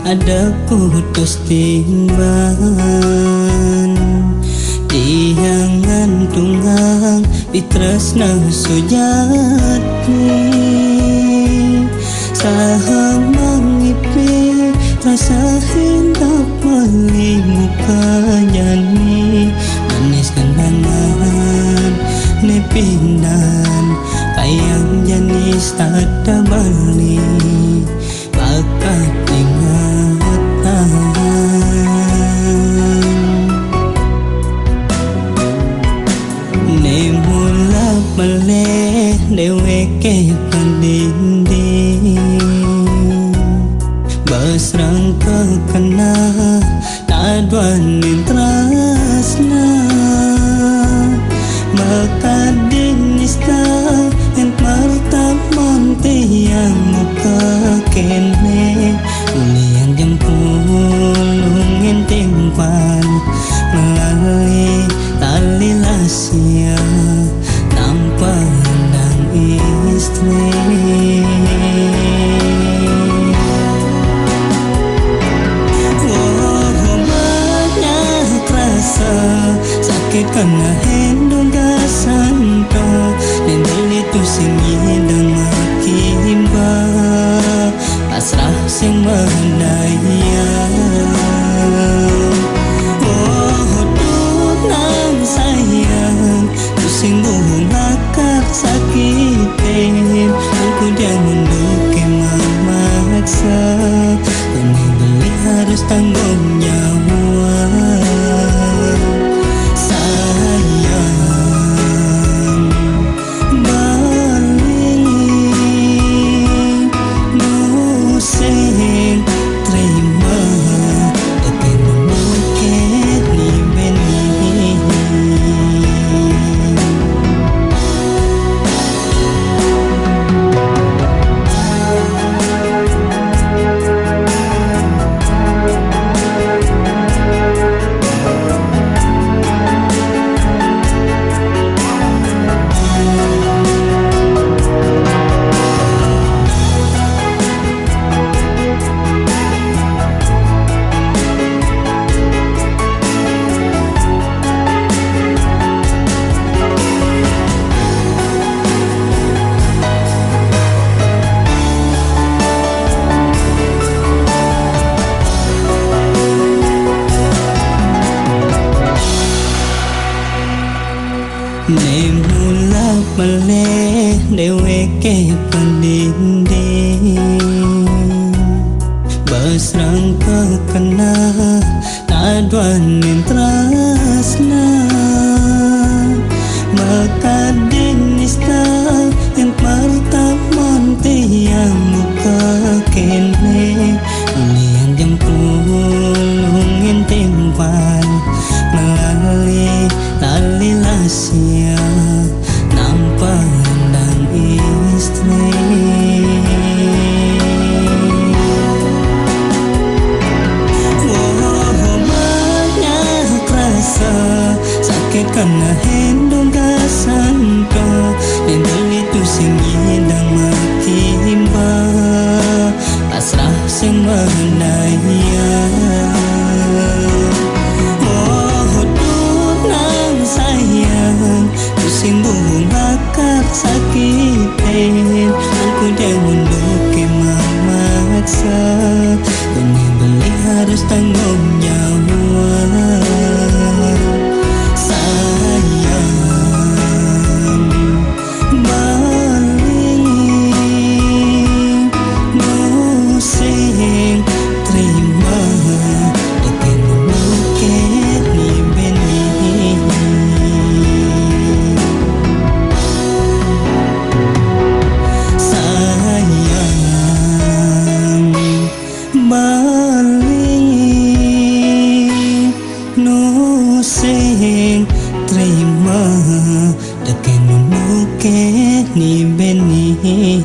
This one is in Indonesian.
ada kutus timban tiangan tunggang ditresna sujatni saha mangipi rasa hendak meli muka jani manis kenangan nepindan kayang janis ada bali bakat ingatan ne mula meleh deweke pandindi basrang kekena taduan intrasna makadin nista en martab monte yang muka kene ulian jempulung entimpan melalui tali lasia tanpa pandang istri sakit kena hendung gasanto nendel itu sing hidang makimba pasrah sing mendaya oh tunang sayang tu sing buhung akar sakitin aku dia menduke memaksa kini beli harus tanggung jawab ne mula meleh deweke pandindi basrang kekena taduan intrasna makadin nista yang martab monte yang muka kene ulian jempulung entimpan melalui tali lasia nampa pandang istri oh banyak rasa sakit kena hendung gasanto nendel itu sing hidang makimba pasrah sing mendaya sayang pusing buhung akar sakitin aku dia menduke memaksa kini beli harus tanggung jawab sayang baling musing terima dekin menduke ni benih baling no sing terima dekin nuke ni benih